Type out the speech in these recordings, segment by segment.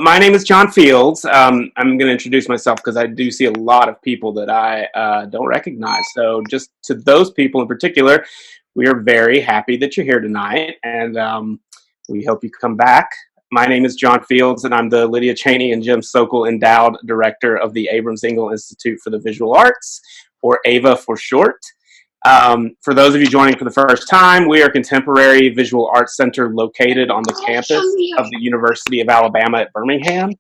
My name is John Fields. I'm going to introduce myself because I do see a lot of people that I don't recognize. So just to those people in particular, we are very happy that you're here tonight, and we hope you come back. My name is John Fields, and I'm the Lydia Cheney and Jim Sokol Endowed Director of the Abrams Engel Institute for the Visual Arts, or AEIVA for short. For those of you joining for the first time, we are a contemporary visual arts center located on the campus of the University of Alabama at Birmingham.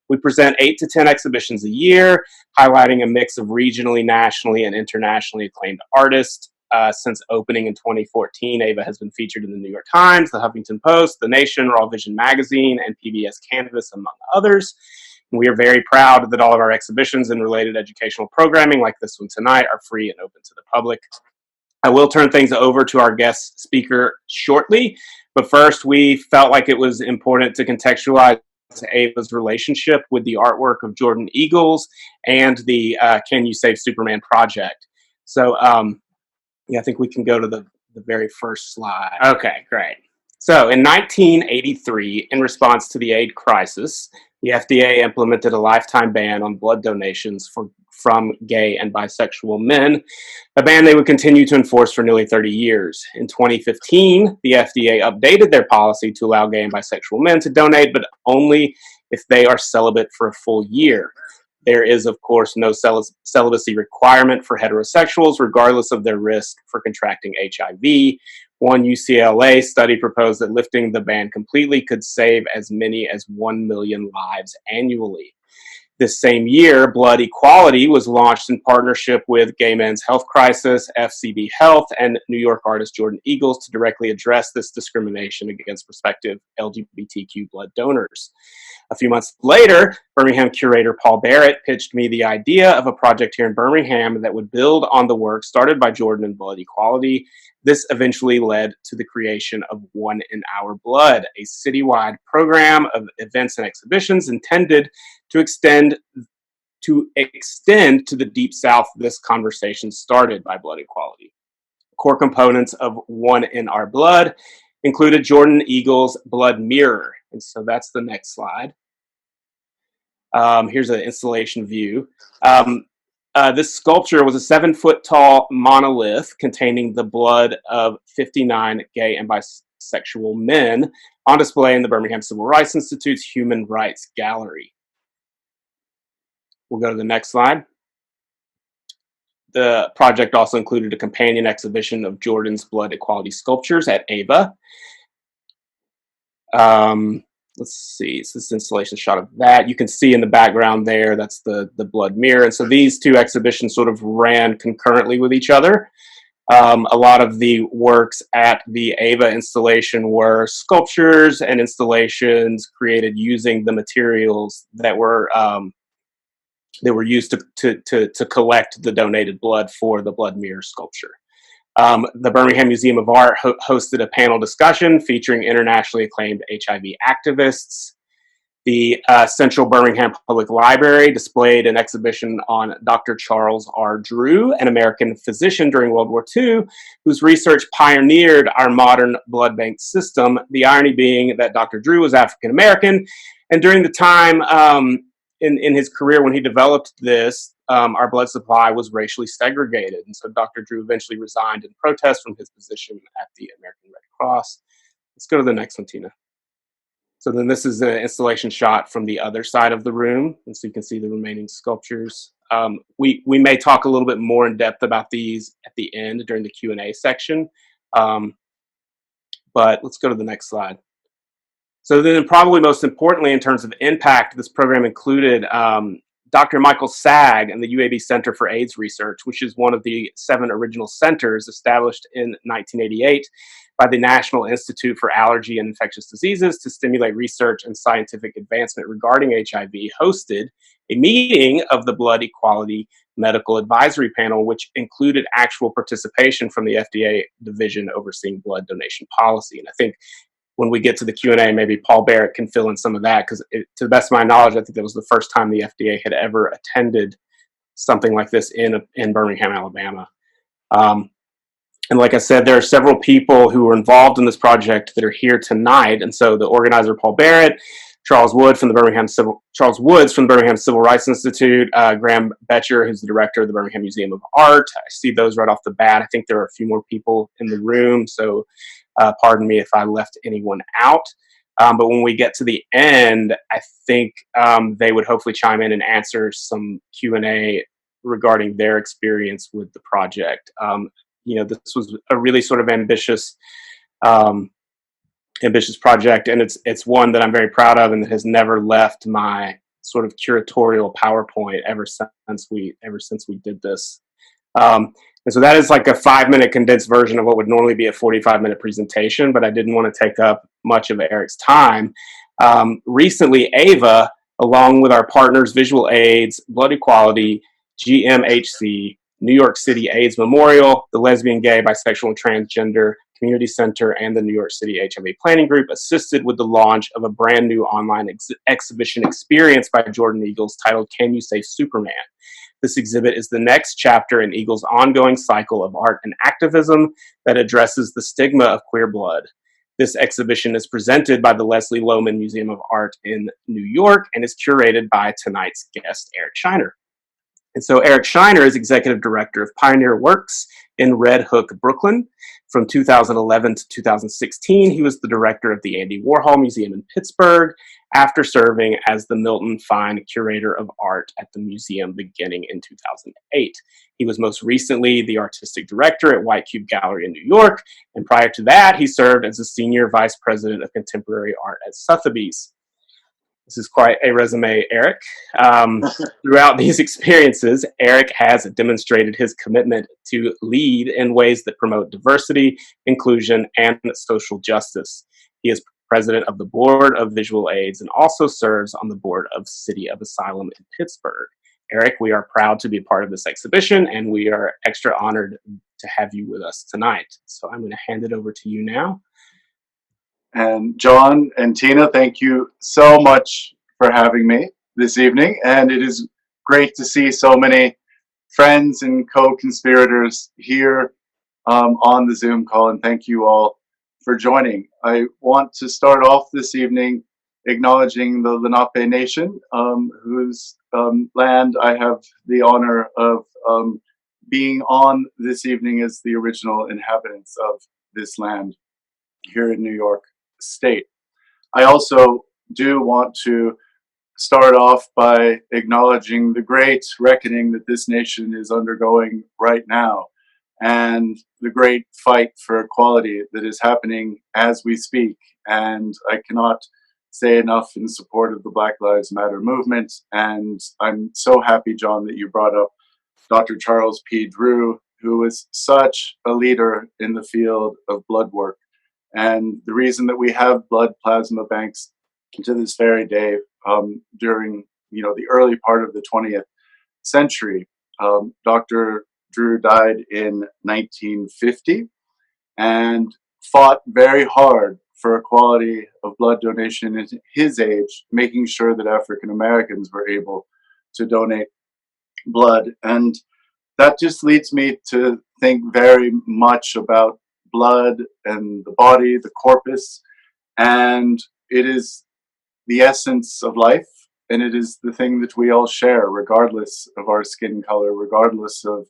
We present 8 to 10 exhibitions a year, highlighting a mix of regionally, nationally, and internationally acclaimed artists. Since opening in 2014, AEIVA has been featured in the New York Times, the Huffington Post, The Nation, Raw Vision Magazine, and PBS Canvas, among others. We are very proud that all of our exhibitions and related educational programming, like this one tonight, are free and open to the public. I will turn things over to our guest speaker shortly, but first we felt like it was important to contextualize AEIVA's relationship with the artwork of Jordan Eagles and the Can You Save Superman project. So yeah, I think we can go to the very first slide. Okay, great. So in 1983, in response to the AIDS crisis, the FDA implemented a lifetime ban on blood donations from gay and bisexual men, a ban they would continue to enforce for nearly 30 years. In 2015, the FDA updated their policy to allow gay and bisexual men to donate, but only if they are celibate for a full year. There is, of course, no celibacy requirement for heterosexuals, regardless of their risk for contracting HIV. One UCLA study proposed that lifting the ban completely could save as many as 1 million lives annually. This same year, Blood Equality was launched in partnership with Gay Men's Health Crisis, FCB Health, and New York artist Jordan Eagles to directly address this discrimination against prospective LGBTQ blood donors. A few months later, Birmingham curator Paul Barrett pitched me the idea of a project here in Birmingham that would build on the work started by Jordan and Blood Equality. This eventually led to the creation of One in Our Blood, a citywide program of events and exhibitions intended to extend to the Deep South this conversation started by Blood Equality. Core components of One in Our Blood included Jordan Eagles' Blood Mirror. And so that's the next slide. Here's an installation view. This sculpture was a 7-foot tall monolith containing the blood of 59 gay and bisexual men on display in the Birmingham Civil Rights Institute's Human Rights Gallery. We'll go to the next slide. The project also included a companion exhibition of Jordan's blood equality sculptures at AEIVA. Let's see, it's this installation shot of that. You can see in the background there, that's the blood mirror. And so these two exhibitions sort of ran concurrently with each other. A lot of the works at the AEIVA installation were sculptures and installations created using the materials that were used to collect the donated blood for the blood mirror sculpture. The Birmingham Museum of Art hosted a panel discussion featuring internationally acclaimed HIV activists. The Central Birmingham Public Library displayed an exhibition on Dr. Charles R. Drew, an American physician during World War II, whose research pioneered our modern blood bank system, the irony being that Dr. Drew was African American, and during the time in his career when he developed this, our blood supply was racially segregated. And so Dr. Drew eventually resigned in protest from his position at the American Red Cross. Let's go to the next one, Tina. So then this is an installation shot from the other side of the room. And so you can see the remaining sculptures. We may talk a little bit more in depth about these at the end during the Q&A section. But let's go to the next slide. So then probably most importantly in terms of impact, this program included Dr. Michael Sagg and the UAB Center for AIDS Research, which is one of the 7 original centers established in 1988 by the National Institute for Allergy and Infectious Diseases to stimulate research and scientific advancement regarding HIV, hosted a meeting of the Blood Equality Medical Advisory Panel, which included actual participation from the FDA division overseeing blood donation policy. And I think when we get to the Q&A, maybe Paul Barrett can fill in some of that, because to the best of my knowledge, I think that was the first time the FDA had ever attended something like this in Birmingham, Alabama. Um, and like I said, there are several people who were involved in this project that are here tonight. And so the organizer, Paul Barrett, Woods from the Birmingham Civil Rights Institute, Graham Betcher, who's the director of the Birmingham Museum of Art. I see those right off the bat. I think there are a few more people in the room, so pardon me if I left anyone out. But when we get to the end, I think they would hopefully chime in and answer some Q&A regarding their experience with the project. This was a really sort of ambitious project, and it's one that I'm very proud of, and that has never left my sort of curatorial PowerPoint ever since we did this. And so that is like a 5-minute condensed version of what would normally be a 45-minute presentation, but I didn't want to take up much of Eric's time. Recently, AEIVA, along with our partners Visual AIDS, Blood Equality, GMHC, New York City AIDS Memorial, the Lesbian, Gay, Bisexual, and Transgender Community Center, and the New York City HIV Planning Group assisted with the launch of a brand new online exhibition experience by Jordan Eagles titled Can You Say Superman? This exhibit is the next chapter in Eagles' ongoing cycle of art and activism that addresses the stigma of queer blood. This exhibition is presented by the Leslie Lohman Museum of Art in New York and is curated by tonight's guest, Eric Shiner. And so Eric Shiner is executive director of Pioneer Works in Red Hook, Brooklyn. From 2011 to 2016, he was the director of the Andy Warhol Museum in Pittsburgh, after serving as the Milton Fine Curator of Art at the museum beginning in 2008. He was most recently the artistic director at White Cube Gallery in New York, and prior to that, he served as the senior vice president of contemporary art at Sotheby's. This is quite a resume, Eric. Throughout these experiences, Eric has demonstrated his commitment to lead in ways that promote diversity, inclusion, and social justice. He is president of the board of Visual AIDS and also serves on the board of City of Asylum in Pittsburgh. Eric, we are proud to be a part of this exhibition, and we are extra honored to have you with us tonight. So I'm going to hand it over to you now. And John and Tina, thank you so much for having me this evening. And it is great to see so many friends and co-conspirators here on the Zoom call. And thank you all for joining. I want to start off this evening acknowledging the Lenape Nation, whose land I have the honor of being on this evening as the original inhabitants of this land here in New York State. I also do want to start off by acknowledging the great reckoning that this nation is undergoing right now, and the great fight for equality that is happening as we speak. And I cannot say enough in support of the Black Lives Matter movement. And I'm so happy, John, that you brought up Dr. Charles P. Drew, who was such a leader in the field of blood work. And the reason that we have blood plasma banks to this very day, during the early part of the 20th century, Dr. Drew died in 1950 and fought very hard for equality of blood donation at his age, making sure that African Americans were able to donate blood. And that just leads me to think very much about blood and the body, the corpus, and it is the essence of life, and it is the thing that we all share, regardless of our skin color, regardless of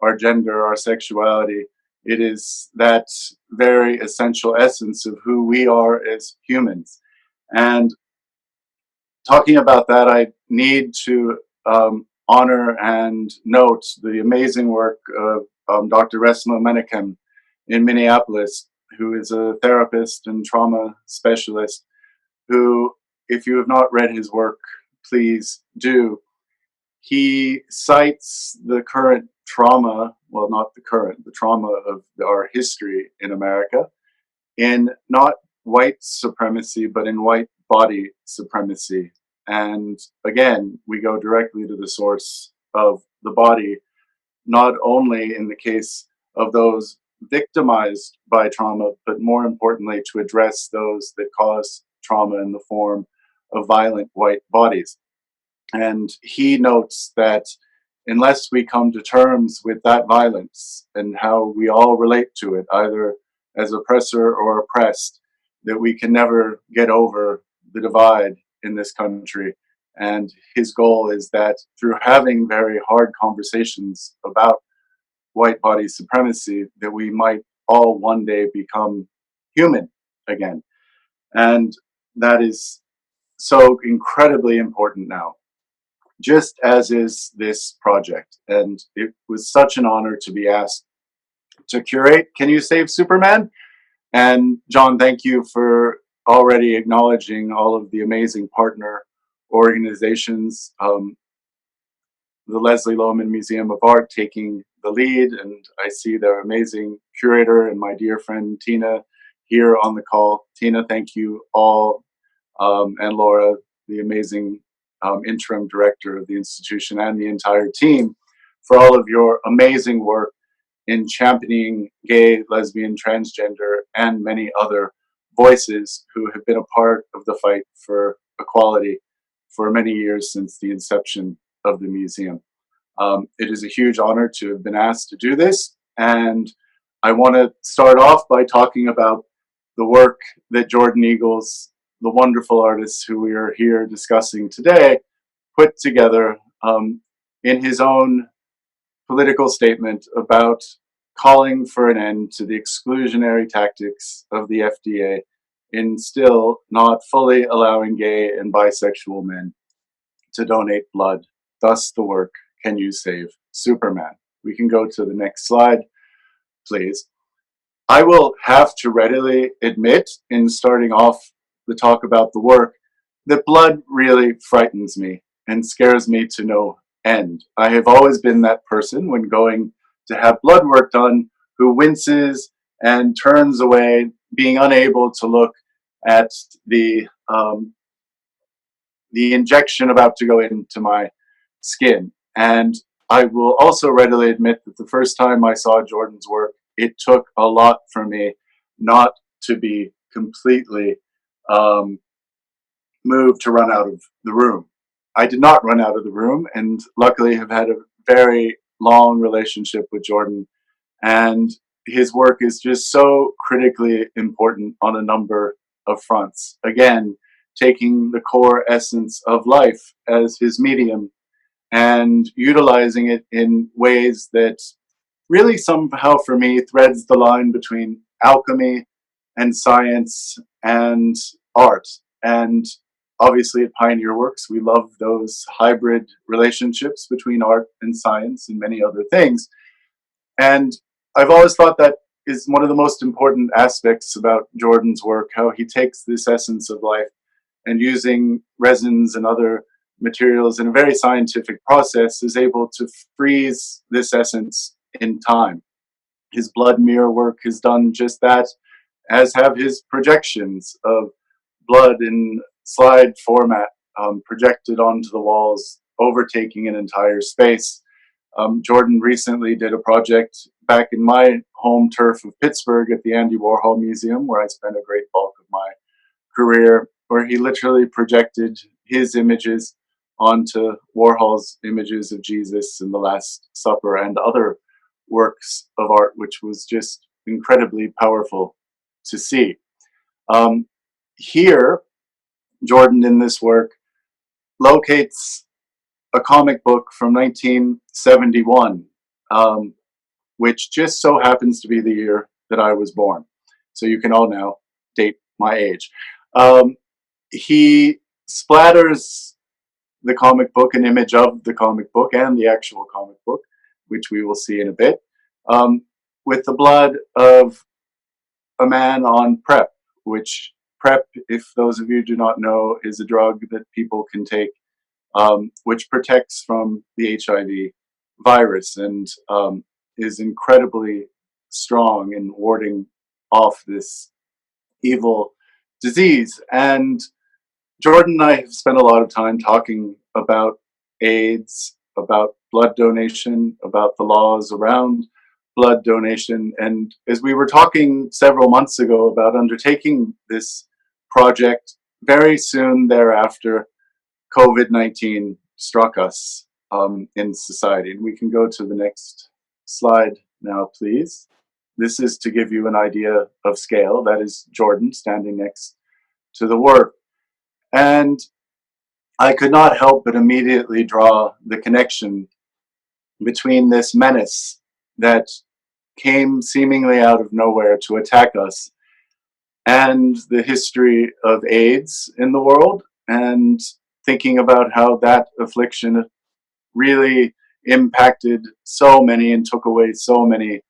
our gender, our sexuality. It is that very essential essence of who we are as humans. And talking about that, I need to honor and note the amazing work of Dr. Asthana Mannequin in Minneapolis, who is a therapist and trauma specialist, who, if you have not read his work, please do. He cites the current trauma, well, not the current, the trauma of our history in America, in not white supremacy, but in white body supremacy. And again, we go directly to the source of the body, not only in the case of those victimized by trauma, but more importantly, to address those that cause trauma in the form of violent white bodies. And he notes that unless we come to terms with that violence and how we all relate to it, either as oppressor or oppressed, that we can never get over the divide in this country. And his goal is that through having very hard conversations about white body supremacy, that we might all one day become human again. And that is so incredibly important now, just as is this project. And it was such an honor to be asked to curate Can You Save Superman? And John, thank you for already acknowledging all of the amazing partner organizations. The Leslie Lohman Museum of Art taking the lead, and I see their amazing curator and my dear friend Tina here on the call. Tina, thank you all, and Laura, the amazing interim director of the institution, and the entire team for all of your amazing work in championing gay, lesbian, transgender, and many other voices who have been a part of the fight for equality for many years since the inception of the museum. It is a huge honor to have been asked to do this, and I want to start off by talking about the work that Jordan Eagles, the wonderful artist who we are here discussing today, put together in his own political statement about calling for an end to the exclusionary tactics of the FDA in still not fully allowing gay and bisexual men to donate blood. Thus the work, Can You Save Superman? We can go to the next slide, please. I will have to readily admit, in starting off the talk about the work, that blood really frightens me and scares me to no end. I have always been that person when going to have blood work done who winces and turns away, being unable to look at the injection about to go into my skin. And I will also readily admit that the first time I saw Jordan's work, it took a lot for me not to be completely moved to run out of the room. I did not run out of the room, and luckily have had a very long relationship with Jordan. And his work is just so critically important on a number of fronts. Again, taking the core essence of life as his medium and utilizing it in ways that really somehow for me threads the line between alchemy and science and art. And obviously at Pioneer Works, we love those hybrid relationships between art and science and many other things. And I've always thought that is one of the most important aspects about Jordan's work, how he takes this essence of life and using resins and other materials in a very scientific process is able to freeze this essence in time. His blood mirror work has done just that, as have his projections of blood in slide format projected onto the walls, overtaking an entire space. Jordan recently did a project back in my home turf of Pittsburgh at the Andy Warhol Museum, where I spent a great bulk of my career, where he literally projected his images onto Warhol's images of Jesus and the Last Supper and other works of art, which was just incredibly powerful to see. Here, Jordan in this work locates a comic book from 1971, which just so happens to be the year that I was born. So you can all now date my age. He splatters the comic book, an image of the comic book and the actual comic book, which we will see in a bit, with the blood of a man on PrEP, which PrEP, if those of you do not know, is a drug that people can take which protects from the HIV virus and is incredibly strong in warding off this evil disease. And Jordan and I have spent a lot of time talking about AIDS, about blood donation, about the laws around blood donation. And as we were talking several months ago about undertaking this project, very soon thereafter, COVID-19 struck us. in society. And we can go to the next slide now, please. This is to give you an idea of scale. That is Jordan standing next to the work. And I could not help but immediately draw the connection between this menace that came seemingly out of nowhere to attack us and the history of AIDS in the world, and thinking about how that affliction really impacted so many and took away so many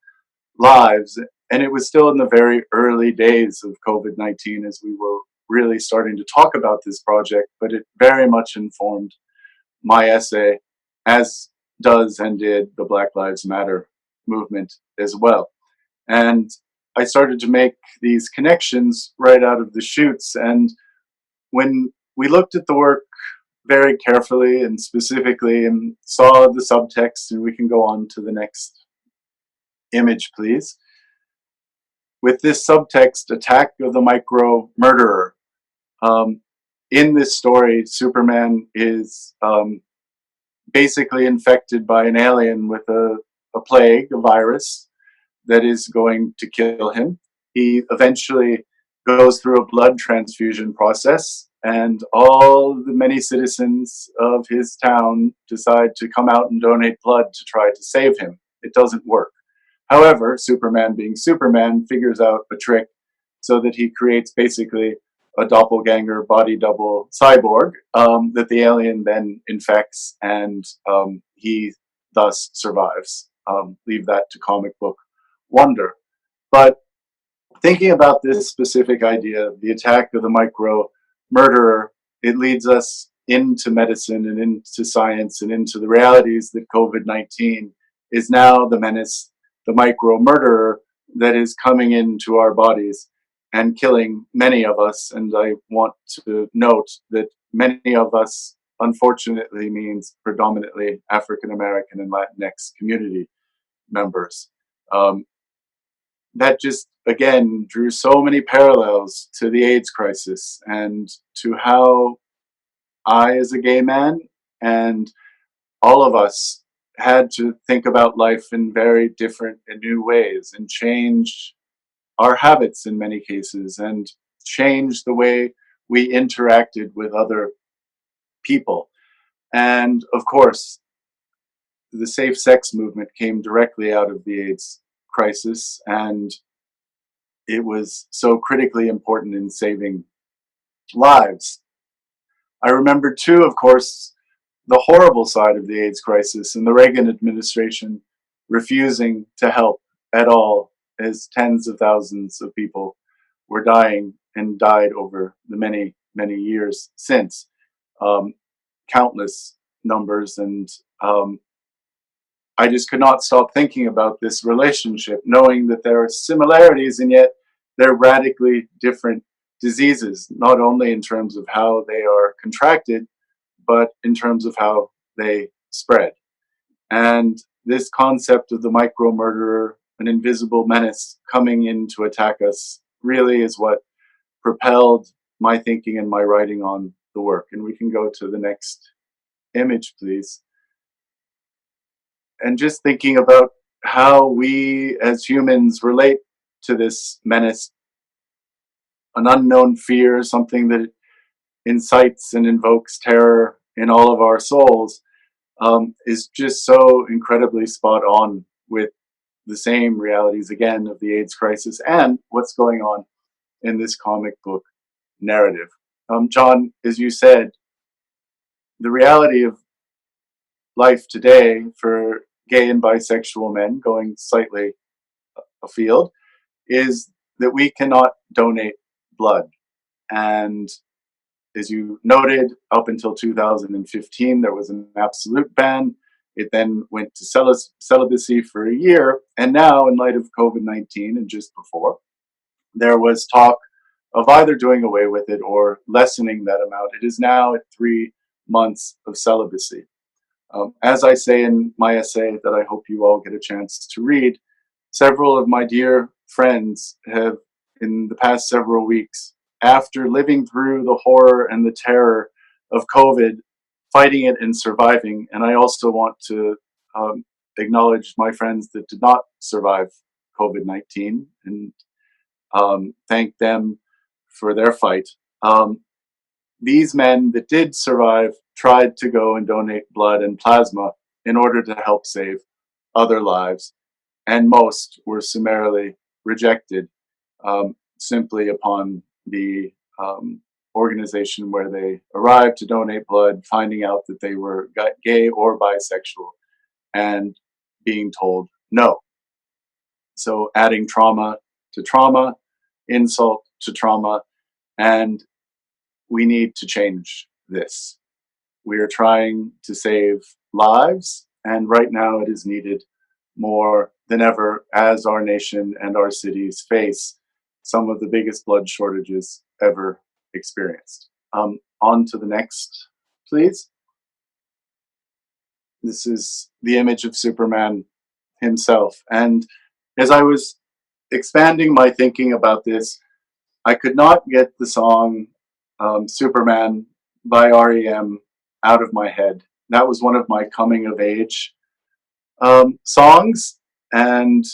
lives. And it was still in the very early days of COVID-19 as we were really starting to talk about this project, but it very much informed my essay, as does and did the Black Lives Matter movement as well. And I started to make these connections right out of the shoots. And when we looked at the work very carefully and specifically and saw the subtext, and we can go on to the next image, please. With this subtext, attack of the micro murderer. In this story, Superman is basically infected by an alien with a plague, a virus, that is going to kill him. He eventually goes through a blood transfusion process, and all the many citizens of his town decide to come out and donate blood to try to save him. It doesn't work. However, Superman, being Superman, figures out a trick so that he creates basically a doppelganger body double cyborg that the alien then infects, and he thus survives. Leave that to comic book wonder. But thinking about this specific idea, the attack of the micro murderer, it leads us into medicine and into science and into the realities that COVID-19 is now the menace, the micro murderer that is coming into our bodies and killing many of us. And I want to note that many of us, unfortunately, means predominantly African American and Latinx community members. That just, again, drew so many parallels to the AIDS crisis and to how I, as a gay man, and all of us had to think about life in very different and new ways and change our habits in many cases and change the way we interacted with other people. And of course, the safe sex movement came directly out of the AIDS crisis, and it was so critically important in saving lives. I remember too, of course, the horrible side of the AIDS crisis and the Reagan administration refusing to help at all, as tens of thousands of people were dying and died over the many, many years since. Countless numbers. And I just could not stop thinking about this relationship, knowing that there are similarities and yet they're radically different diseases, not only in terms of how they are contracted, but in terms of how they spread. And this concept of the micro murderer, an invisible menace coming in to attack us, really is what propelled my thinking and my writing on the work. And we can go to the next image, please. And just thinking about how we as humans relate to this menace, an unknown fear, something that incites and invokes terror in all of our souls, is just so incredibly spot on with the same realities, again, of the AIDS crisis and what's going on in this comic book narrative. John, as you said, the reality of life today for gay and bisexual men, going slightly afield, is that we cannot donate blood. And as you noted, up until 2015, there was an absolute ban. It then went to celibacy for a year. And now, in light of COVID-19 and just before, there was talk of either doing away with it or lessening that amount. It is now at 3 months of celibacy. As I say in my essay that I hope you all get a chance to read, several of my dear friends have, in the past several weeks, after living through the horror and the terror of COVID, fighting it and surviving. And I also want to acknowledge my friends that did not survive COVID-19 and thank them for their fight. These men that did survive tried to go and donate blood and plasma in order to help save other lives, and most were summarily rejected simply upon the organization where they arrived to donate blood, finding out that they were gay or bisexual, and being told no. So adding trauma, insult to trauma, and we need to change this. We are trying to save lives, and right now it is needed more than ever as our nation and our cities face some of the biggest blood shortages ever experienced. On to the next, please. This is the image of Superman himself. And as I was expanding my thinking about this, I could not get the song Superman by REM out of my head. That was one of my coming of age songs, and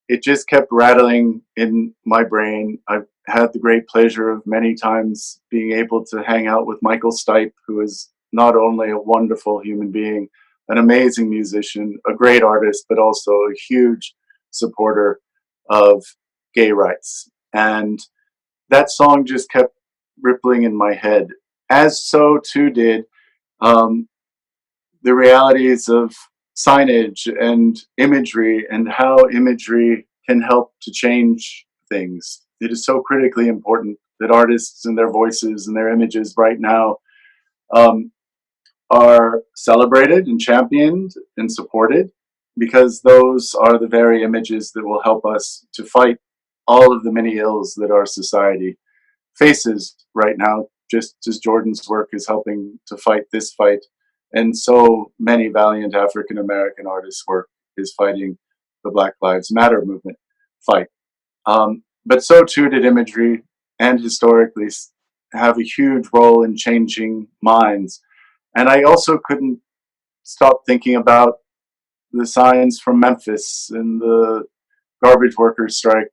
it just kept rattling in my brain. I've had the great pleasure of many times being able to hang out with Michael Stipe, who is not only a wonderful human being, an amazing musician, a great artist, but also a huge supporter of gay rights. And that song just kept rippling in my head, as so too did um, the realities of signage and imagery and how imagery can help to change things. It is so critically important that artists and their voices and their images right now um, are celebrated and championed and supported, because those are the very images that will help us to fight all of the many ills that our society faces right now, just as Jordan's work is helping to fight this fight. And so many valiant African American artists' work is fighting the Black Lives Matter movement fight. But so too did imagery, and historically have a huge role in changing minds. And I also couldn't stop thinking about the signs from Memphis and the garbage workers strike,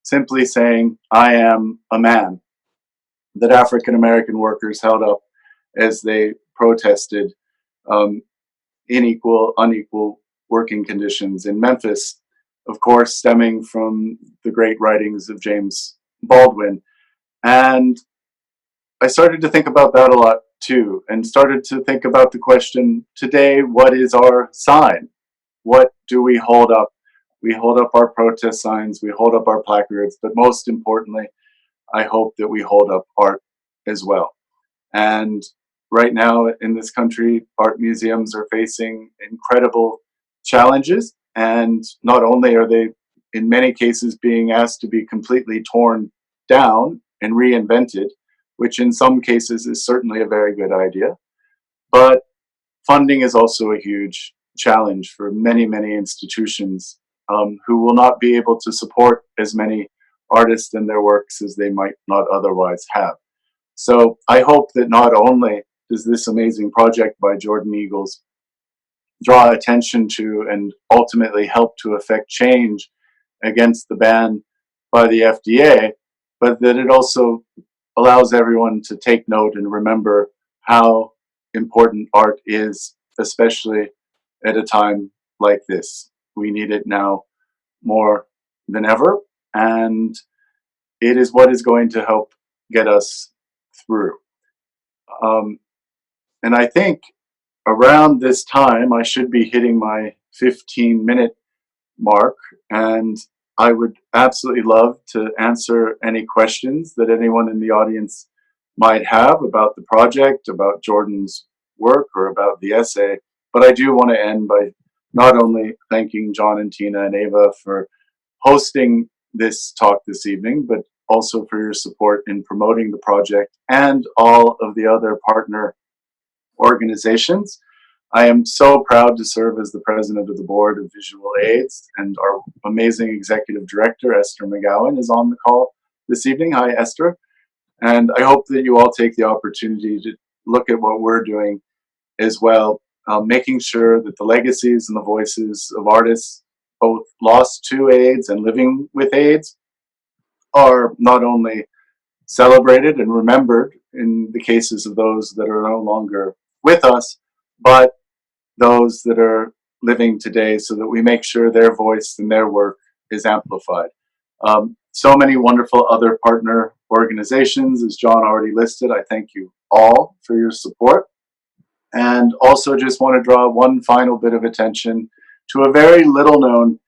simply saying, "I am a man," that African American workers held up as they protested um, unequal working conditions in Memphis, of course, stemming from the great writings of James Baldwin. And I started to think about that a lot too, and started to think about the question today: what is our sign? What do we hold up? We hold up our protest signs, we hold up our placards, but most importantly, I hope that we hold up art as well. And right now in this country, art museums are facing incredible challenges. And not only are they, in many cases, being asked to be completely torn down and reinvented, which in some cases is certainly a very good idea, but funding is also a huge challenge for many, many institutions who will not be able to support as many artists and their works as they might not otherwise have. So I hope that not only does this amazing project by Jordan Eagles draw attention to and ultimately help to affect change against the ban by the FDA, but that it also allows everyone to take note and remember how important art is, especially at a time like this. We need it now more than ever, and it is what is going to help get us through. Um, and I think around this time, I should be hitting my 15-minute mark, and I would absolutely love to answer any questions that anyone in the audience might have about the project, about Jordan's work, or about the essay. But I do want to end by not only thanking John and Tina and Ava for hosting this talk this evening, but also for your support in promoting the project and all of the other partner organizations. I am so proud to serve as the president of the board of Visual Aids, and our amazing executive director, Esther McGowan, is on the call this evening. Hi, Esther. And I hope that you all take the opportunity to look at what we're doing as well, making sure that the legacies and the voices of artists, both lost to AIDS and living with AIDS, are not only celebrated and remembered in the cases of those that are no longer with us, but those that are living today, so that we make sure their voice and their work is amplified. So many wonderful other partner organizations, as John already listed. I thank you all for your support. And also just want to draw one final bit of attention to a very little known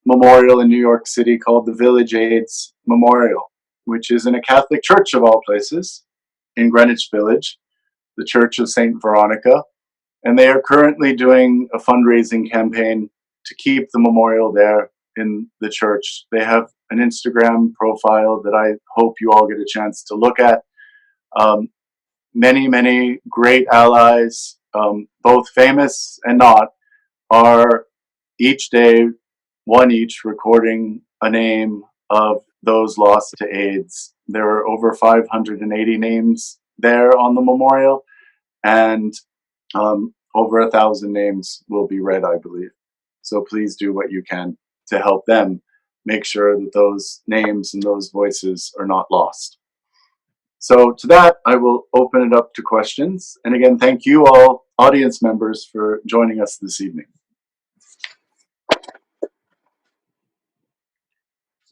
memorial in New York City called the Village AIDS Memorial, which is in a Catholic church of all places in Greenwich Village, the Church of St. Veronica. And they are currently doing a fundraising campaign to keep the memorial there in the church. They have an Instagram profile that I hope you all get a chance to look at. Many great allies, both famous and not, are each day, one each, recording a name of those lost to AIDS. There are over 580 names there on the memorial, and over 1,000 names will be read, I believe. So please do what you can to help them make sure that those names and those voices are not lost. So to that, I will open it up to questions. And again, thank you all, audience members, for joining us this evening.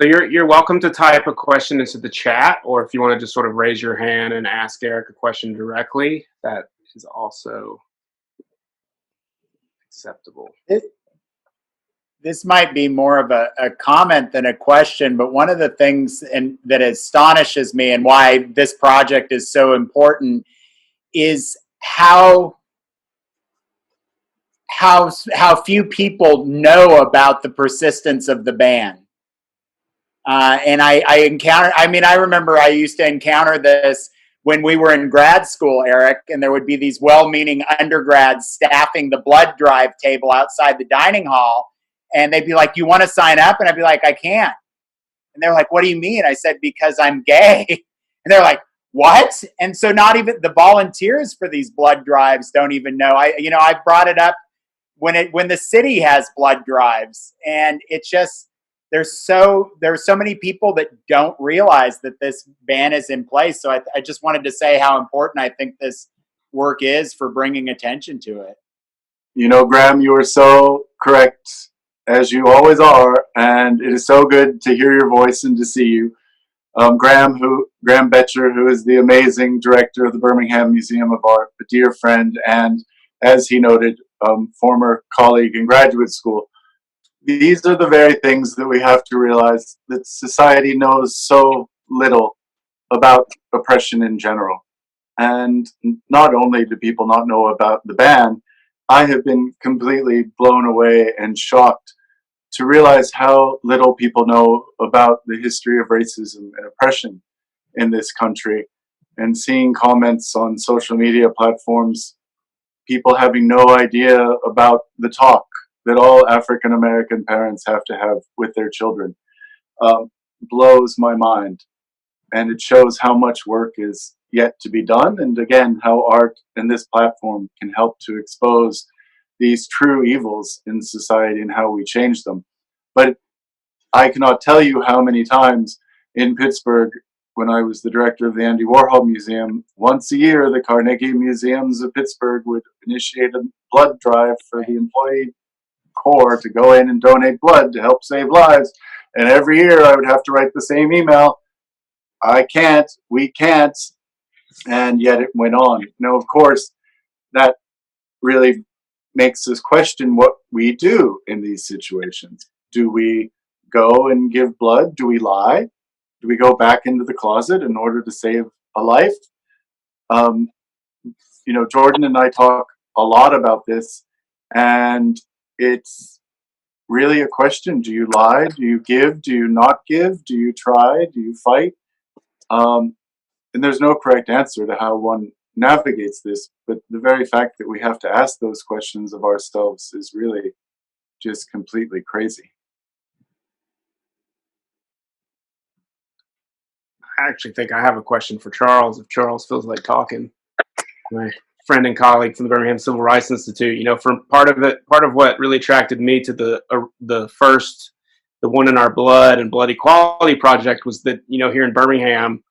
So you're welcome to type a question into the chat, or if you want to just sort of raise your hand and ask Eric a question directly, that is also acceptable. This might be more of a comment than a question, but one of the things that astonishes me and why this project is so important is how few people know about the persistence of the ban. And I remember I used to encounter this when we were in grad school, Eric, and there would be these well-meaning undergrads staffing the blood drive table outside the dining hall. And they'd be like, "You want to sign up?" And I'd be like, "I can't." And they're like, "What do you mean?" I said, "Because I'm gay." And they're like, "What?" And so not even the volunteers for these blood drives don't even know. I brought it up when the city has blood drives, and it's just, there's so many people that don't realize that this ban is in place. So I just wanted to say how important I think this work is for bringing attention to it. You know, Graham, you are so correct, as you always are, and it is so good to hear your voice and to see you. Graham Betcher, who is the amazing director of the Birmingham Museum of Art, a dear friend, and as he noted, former colleague in graduate school. These are the very things that we have to realize, that society knows so little about oppression in general. And not only do people not know about the ban, I have been completely blown away and shocked to realize how little people know about the history of racism and oppression in this country. And seeing comments on social media platforms, people having no idea about the talk that all African American parents have to have with their children, blows my mind. And it shows how much work is yet to be done. And again, how art and this platform can help to expose these true evils in society and how we change them. But I cannot tell you how many times in Pittsburgh, when I was the director of the Andy Warhol Museum, once a year, the Carnegie Museums of Pittsburgh would initiate a blood drive for the employee corps to go in and donate blood to help save lives. And every year I would have to write the same email. I can't, we can't, and yet it went on. Now, of course, that really makes us question what we do in these situations. Do we go and give blood? Do we lie? Do we go back into the closet in order to save a life? Jordan and I talk a lot about this, and it's really a question. Do you lie? Do you give? Do you not give? Do you try? Do you fight? And there's no correct answer to how one navigates this, but the very fact that we have to ask those questions of ourselves is really just completely crazy. I actually think I have a question for Charles, if Charles feels like talking. My friend and colleague from the Birmingham Civil Rights Institute. You know, from part of what really attracted me to the One in Our Blood and Blood Equality project was that, you know, here in Birmingham,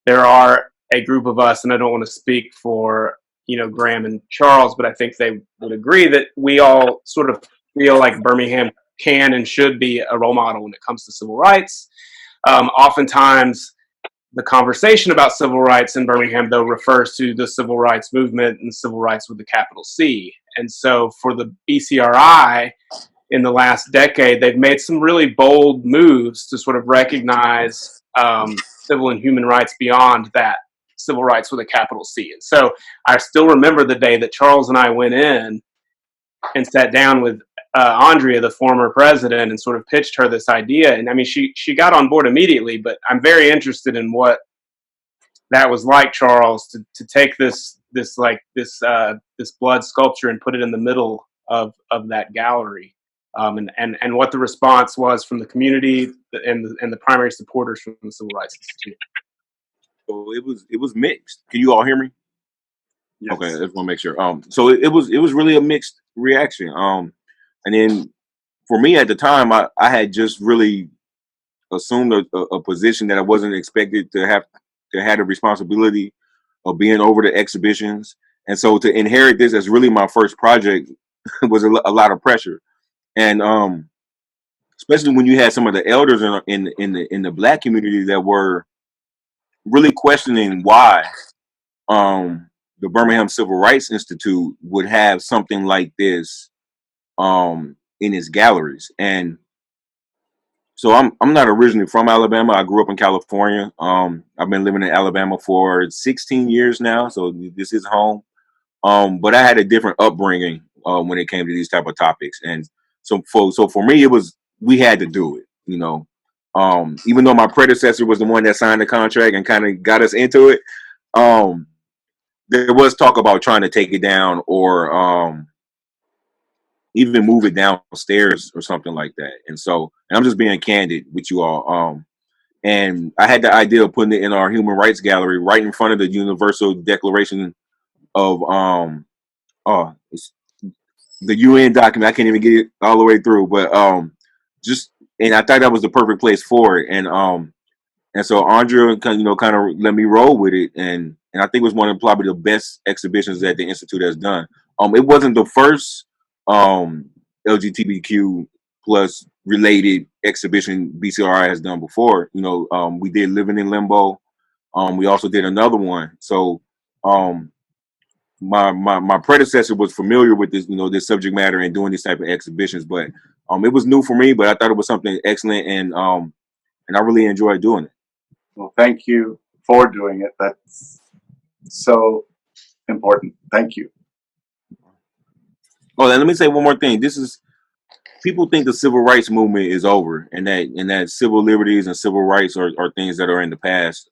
there are a group of us, and I don't want to speak for, you know, Graham and Charles, but I think they would agree that we all sort of feel like Birmingham can and should be a role model when it comes to civil rights. Oftentimes, the conversation about civil rights in Birmingham, though, refers to the civil rights movement and civil rights with the capital C. And so for the BCRI, in the last decade, they've made some really bold moves to sort of recognize civil and human rights beyond that civil rights with a capital C. And so I still remember the day that Charles and I went in and sat down with Andrea, the former president, and sort of pitched her this idea. And I mean, she got on board immediately, but I'm very interested in what that was like, Charles, to take this blood sculpture and put it in the middle of that gallery. And what the response was from the community and the primary supporters from the Civil Rights Institute. So it was mixed. Can you all hear me? Yes. Okay, I just want to make sure. So it was really a mixed reaction. And then for me at the time, I had just really assumed a position that I wasn't expected to have the responsibility of being over the exhibitions, and so to inherit this as really my first project was a lot of pressure. And especially when you had some of the elders in the Black community that were really questioning why the Birmingham Civil Rights Institute would have something like this in its galleries. And so I'm not originally from Alabama. I grew up in California. I've been living in Alabama for 16 years now, so this is home. But I had a different upbringing when it came to these type of topics, and so for me, we had to do it. You know, even though my predecessor was the one that signed the contract and kind of got us into it, there was talk about trying to take it down or even move it downstairs or something like that. And I'm just being candid with you all. And I had the idea of putting it in our Human Rights Gallery right in front of the Universal Declaration of it's the UN document. I can't even get it all the way through, but and I thought that was the perfect place for it. And so Andrea kind of let me roll with it, and I think it was one of probably the best exhibitions that the Institute has done. It wasn't the first LGBTQ plus related exhibition BCRI has done before. You know, we did Living in Limbo. We also did another one. So my predecessor was familiar with this, this subject matter and doing these type of exhibitions, but it was new for me, but I thought it was something excellent, and I really enjoyed doing it. Well, thank you for doing it. That's so important. Thank you. Oh, and let me say one more thing. People think the civil rights movement is over, and that civil liberties and civil rights are things that are in the past.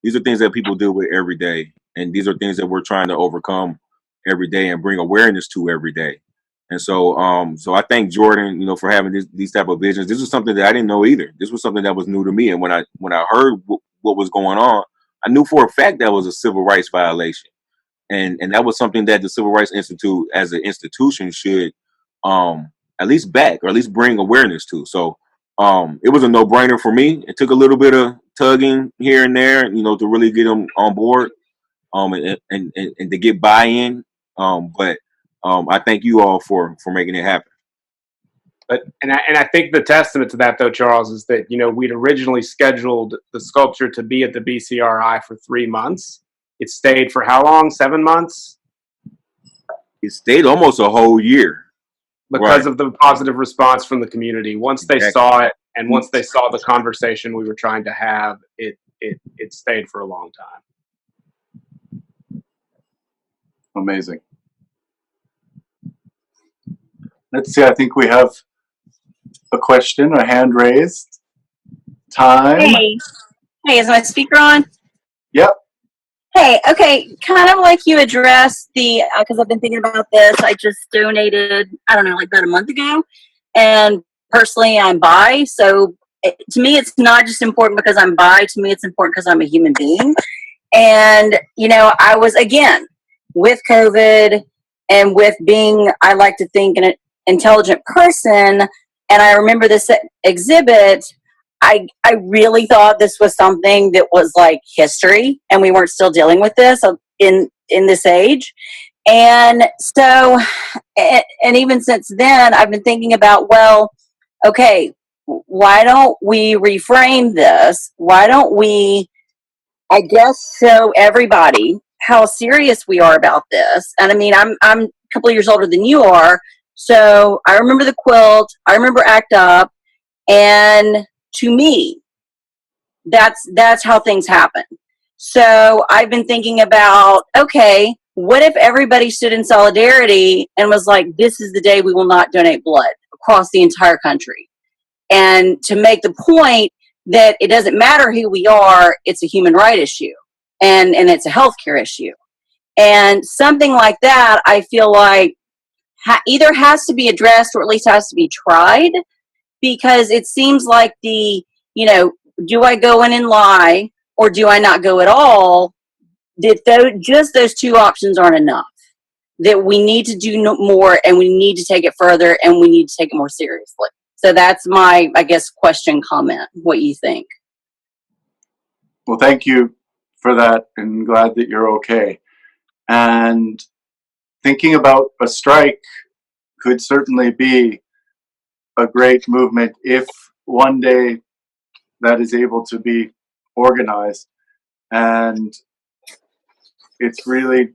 These are things that people deal with every day, and these are things that we're trying to overcome every day and bring awareness to every day. And so I thank Jordan, for having these type of visions. This was something that I didn't know either. This was something that was new to me, and when I heard what was going on, I knew for a fact that was a civil rights violation. And that was something that the Civil Rights Institute as an institution should at least back or at least bring awareness to. So it was a no-brainer for me. It took a little bit of tugging here and there, to really get them on board and to get buy-in. But I thank you all for making it happen. But I think the testament to that, though, Charles, is that we'd originally scheduled the sculpture to be at the BCRI for 3 months. It stayed for how long? 7 months? It stayed almost a whole year. Because of the positive response from the community. Once they saw it, and once they saw the conversation we were trying to have, it stayed for a long time. Amazing. Let's see, I think we have a question, a hand raised. Time. Hey, is my speaker on? Yep. Hey, okay, kind of like you addressed because I've been thinking about this. I just donated, I don't know, like about a month ago. And personally, I'm bi. So to me, it's not just important because I'm bi. To me, it's important because I'm a human being. And, I was, again, with COVID and with being, I like to think, an intelligent person. And I remember this exhibit. I really thought this was something that was like history, and we weren't still dealing with this in this age. And so, and even since then, I've been thinking about, well, okay, why don't we reframe this? Why don't we, I guess, show everybody how serious we are about this? And I mean, I'm a couple of years older than you are, so I remember the quilt. I remember ACT UP, and to me, that's how things happen. So I've been thinking about, okay, what if everybody stood in solidarity and was like, this is the day we will not donate blood across the entire country? And to make the point that it doesn't matter who we are, it's a human right issue, and it's a healthcare issue. And something like that, I feel like either has to be addressed or at least has to be tried, because it seems like you know, do I go in and lie or do I not go at all? That just those two options aren't enough. That we need to do more, and we need to take it further, and we need to take it more seriously. So that's my, I guess, question, comment, what you think. Well, thank you for that, and glad that you're okay. And thinking about a strike could certainly be a great movement if one day that is able to be organized. And it's really,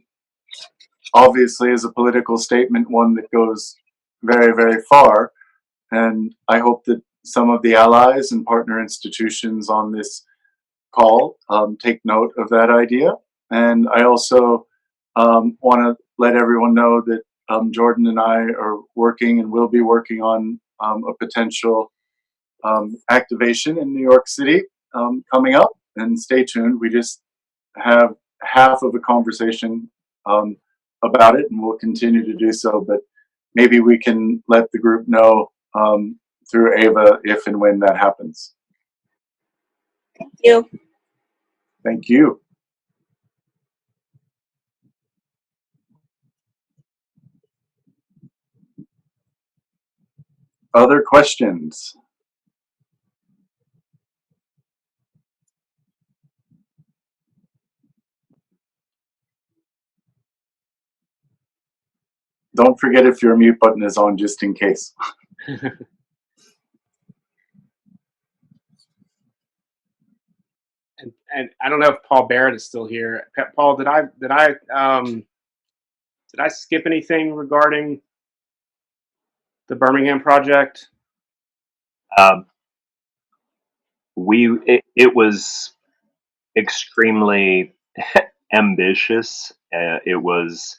obviously, as a political statement, one that goes very, very far. And I hope that some of the allies and partner institutions on this call take note of that idea. And I also want to let everyone know that Jordan and I are working and will be working on a potential activation in New York City coming up. And stay tuned. We just have half of a conversation about it, and we'll continue to do so. But maybe we can let the group know through AEIVA if and when that happens. Thank you. Thank you. Other questions? Don't forget if your mute button is on, just in case. And I don't know if Paul Barrett is still here. Paul, did I skip anything regarding the Birmingham project? It was extremely ambitious. It was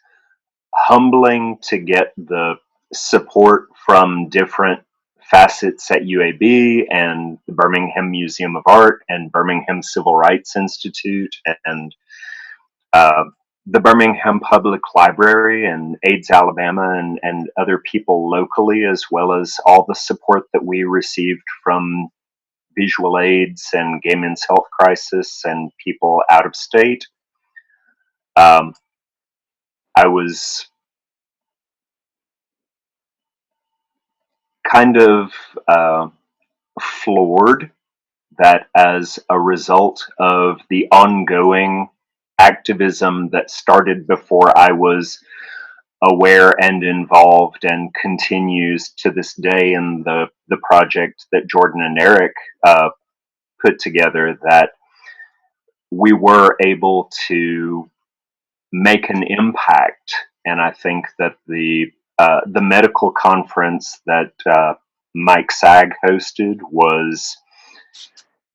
humbling to get the support from different facets at UAB and the Birmingham Museum of Art and Birmingham Civil Rights Institute and uh, the Birmingham Public Library and AIDS Alabama and other people locally, as well as all the support that we received from visual aids and Gay Men's Health Crisis and people out of state. I was kind of floored that as a result of the ongoing activism that started before I was aware and involved and continues to this day in the project that Jordan and Eric put together, that we were able to make an impact. And I think that the medical conference that Mike Sag hosted was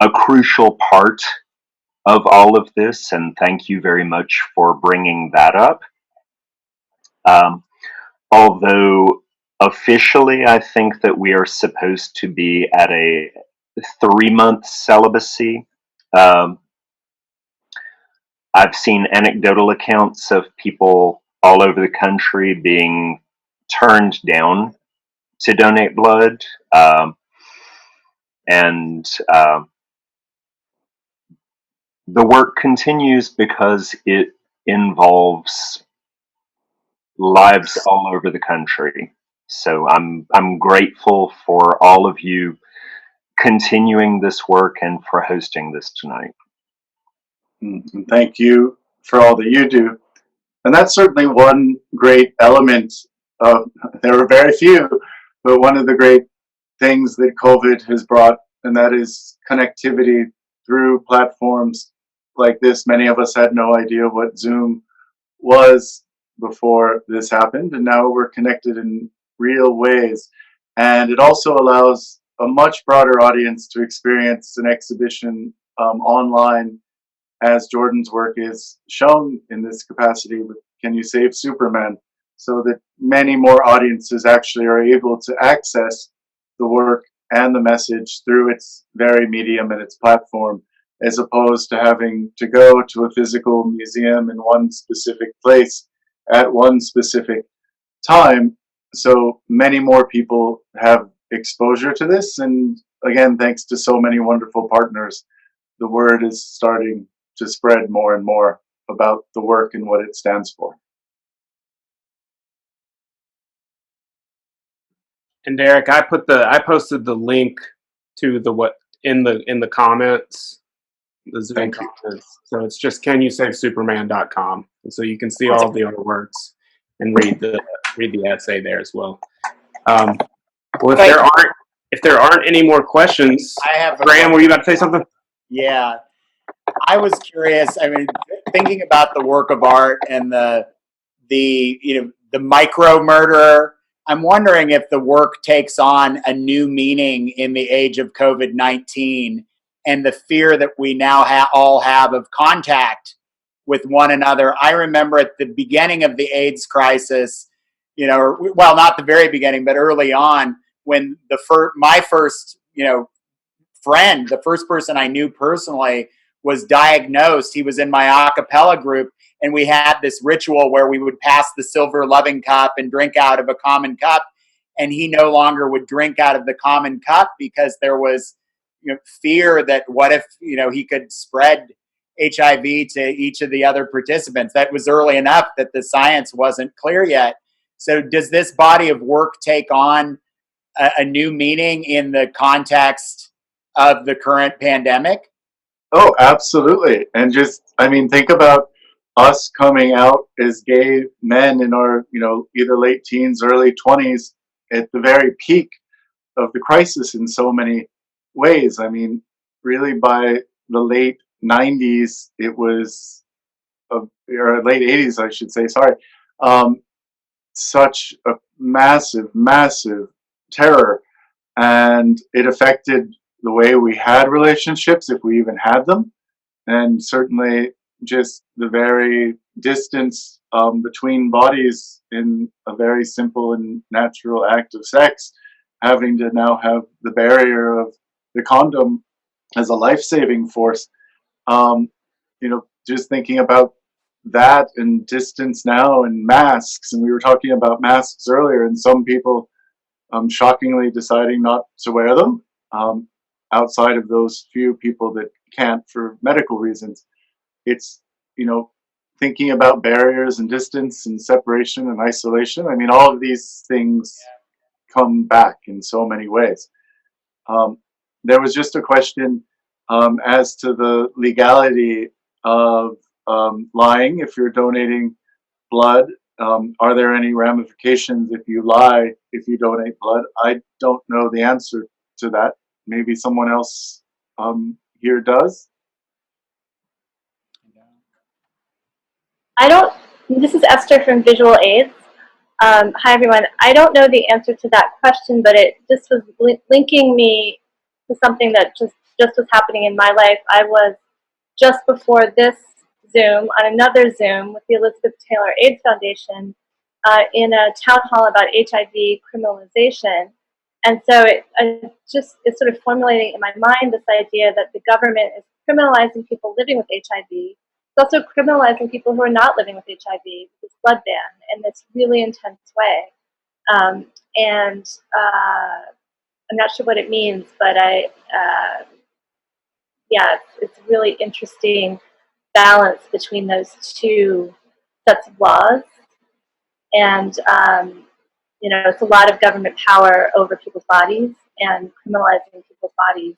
a crucial part of all of this. And thank you very much for bringing that up. Although officially, I think that we are supposed to be at a 3-month celibacy. I've seen anecdotal accounts of people all over the country being turned down to donate blood. And the work continues because it involves lives all over the country. So I'm grateful for all of you continuing this work and for hosting this tonight. And thank you for all that you do. And that's certainly one great element of, there are very few, but one of the great things that COVID has brought, and that is connectivity through platforms like this. Many of us had no idea what Zoom was before this happened, and now we're connected in real ways. And it also allows a much broader audience to experience an exhibition online, as Jordan's work is shown in this capacity with Can You Save Superman, so that many more audiences actually are able to access the work and the message through its very medium and its platform, as opposed to having to go to a physical museum in one specific place at one specific time. So many more people have exposure to this, and again, thanks to so many wonderful partners, the word is starting to spread more and more about the work and what it stands for. And Derek, I posted the link to the what in the comments, the Zoom comments. So it's just canyousavasuperman.com, and so you can see all the other works and read the essay there as well. Well, if there aren't any more questions, I have Graham, were you about to say something? Yeah, I was curious. I mean, thinking about the work of art and the micro murderer. I'm wondering if the work takes on a new meaning in the age of COVID-19 and the fear that we now all have of contact with one another. I remember at the beginning of the AIDS crisis, well, not the very beginning, but early on, when my first, friend, the first person I knew personally, was diagnosed. He was in my a cappella group, and we had this ritual where we would pass the silver loving cup and drink out of a common cup. And he no longer would drink out of the common cup because there was fear that what if he could spread HIV to each of the other participants. That was early enough that the science wasn't clear yet. So does this body of work take on a new meaning in the context of the current pandemic? Oh, absolutely. And just, I mean, think about us coming out as gay men in our, either late teens, early 20s, at the very peak of the crisis in so many ways. I mean, really by the late 90s, it was, or late 80s, I should say, sorry, such a massive, massive terror. And it affected the way we had relationships, if we even had them, and certainly just the very distance between bodies in a very simple and natural act of sex, having to now have the barrier of the condom as a life-saving force. Just thinking about that and distance now and masks, and we were talking about masks earlier, and some people shockingly deciding not to wear them, outside of those few people that can't for medical reasons. It's, thinking about barriers and distance and separation and isolation. I mean, all of these things come back in so many ways. There was just a question as to the legality of lying if you're donating blood. Are there any ramifications if you lie, if you donate blood? I don't know the answer to that. Maybe someone else here does. This is Esther from Visual Aids. Hi everyone. I don't know the answer to that question, but it just was linking me to something that just was happening in my life. I was just before this Zoom, on another Zoom with the Elizabeth Taylor AIDS Foundation, in a town hall about HIV criminalization. And so it's sort of formulating in my mind this idea that the government is criminalizing people living with HIV. It's also criminalizing people who are not living with HIV with this blood ban in this really intense way. And I'm not sure what it means, but it's really interesting balance between those two sets of laws. And, it's a lot of government power over people's bodies and criminalizing people's bodies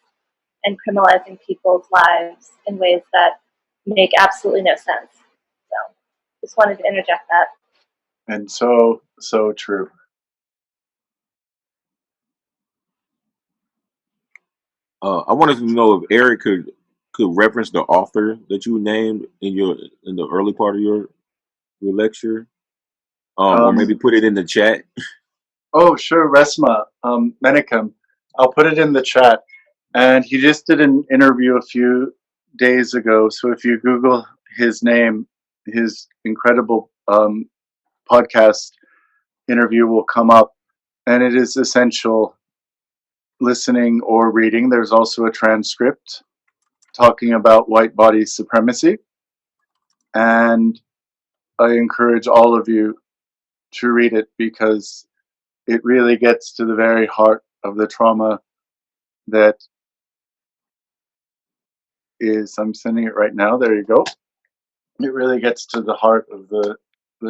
and criminalizing people's lives in ways that make absolutely no sense. So just wanted to interject that. And so true. I wanted to know if Eric could reference the author that you named in the early part of your lecture, or maybe put it in the chat. Oh, sure, Asthana Mannequin. I'll put it in the chat. And he just did an interview a few days ago. So if you Google his name, his incredible podcast interview will come up. And it is essential listening or reading. There's also a transcript talking about white body supremacy. And I encourage all of you to read it because it really gets to the very heart of the trauma that is, I'm sending it right now, there you go. It really gets to the heart of the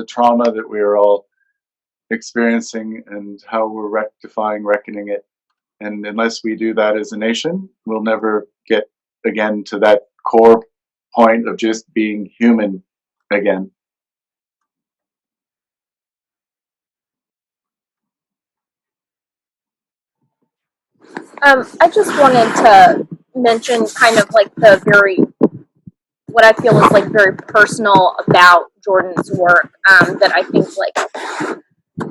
trauma that we are all experiencing and how we're reckoning it. And unless we do that as a nation, we'll never get again to that core point of just being human again. I just wanted to mention kind of like what I feel is like very personal about Jordan's work, that I think like,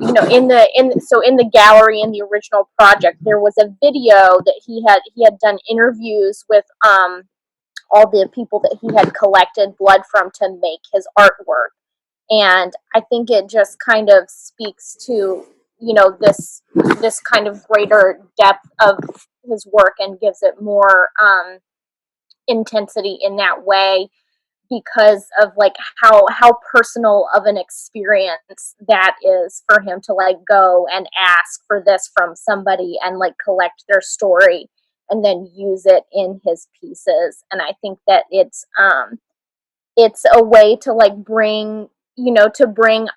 in the gallery in the original project, there was a video that he had done interviews with, all the people that he had collected blood from to make his artwork. And I think it just kind of speaks to, this kind of greater depth of his work and gives it more intensity in that way, because of like how personal of an experience that is for him to like go and ask for this from somebody and like collect their story and then use it in his pieces. And I think that it's a way to like bring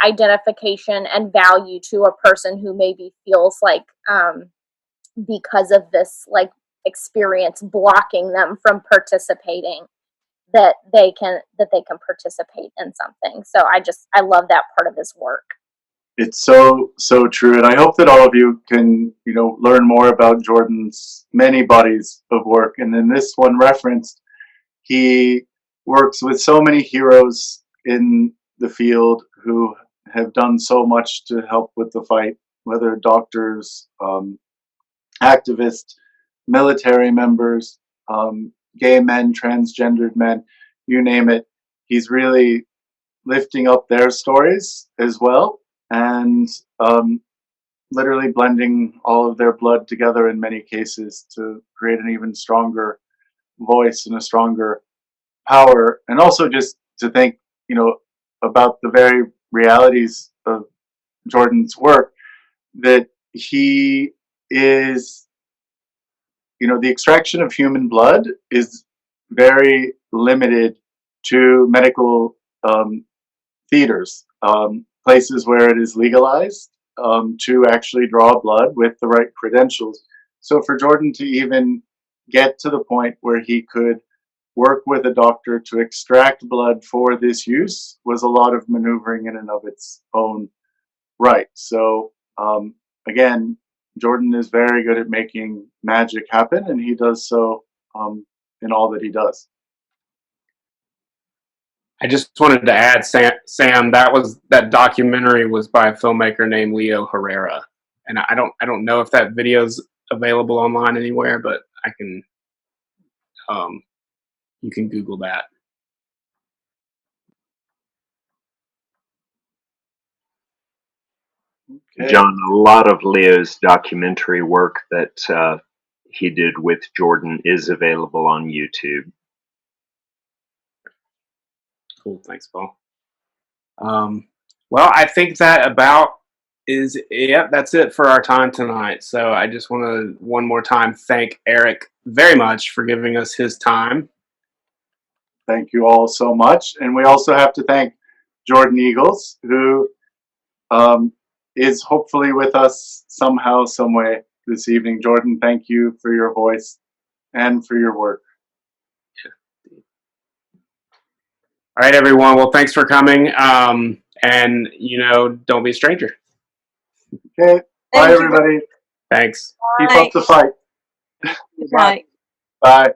identification and value to a person who maybe feels like, because of this like experience blocking them from participating, that they can participate in something. So I love that part of his work. It's so true, and I hope that all of you can learn more about Jordan's many bodies of work. And in this one referenced, he works with so many heroes in the field who have done so much to help with the fight, whether doctors, activists, military members, gay men, transgendered men, you name it. He's really lifting up their stories as well, and literally blending all of their blood together in many cases to create an even stronger voice and a stronger power. And also just to think, about the very realities of Jordan's work, that he is, the extraction of human blood is very limited to medical theaters, places where it is legalized to actually draw blood with the right credentials. So for Jordan to even get to the point where he could work with a doctor to extract blood for this use was a lot of maneuvering in and of its own right. So again, Jordan is very good at making magic happen, and he does so in all that he does. I just wanted to add, Sam, that documentary was by a filmmaker named Leo Herrera, and I don't know if that video's available online anywhere, but I can, you can Google that. Okay. John, a lot of Leo's documentary work that he did with Jordan is available on YouTube. Cool, thanks, Paul. Well, I think that about that's it for our time tonight. So I just want to one more time thank Eric very much for giving us his time. Thank you all so much. And we also have to thank Jordan Eagles, who is hopefully with us somehow, some way this evening. Jordan, thank you for your voice and for your work. All right, everyone. Well, thanks for coming. And, you know, don't be a stranger. Okay. Bye, Thank you. everybody. Thanks. Keep up the fight. Right. Bye.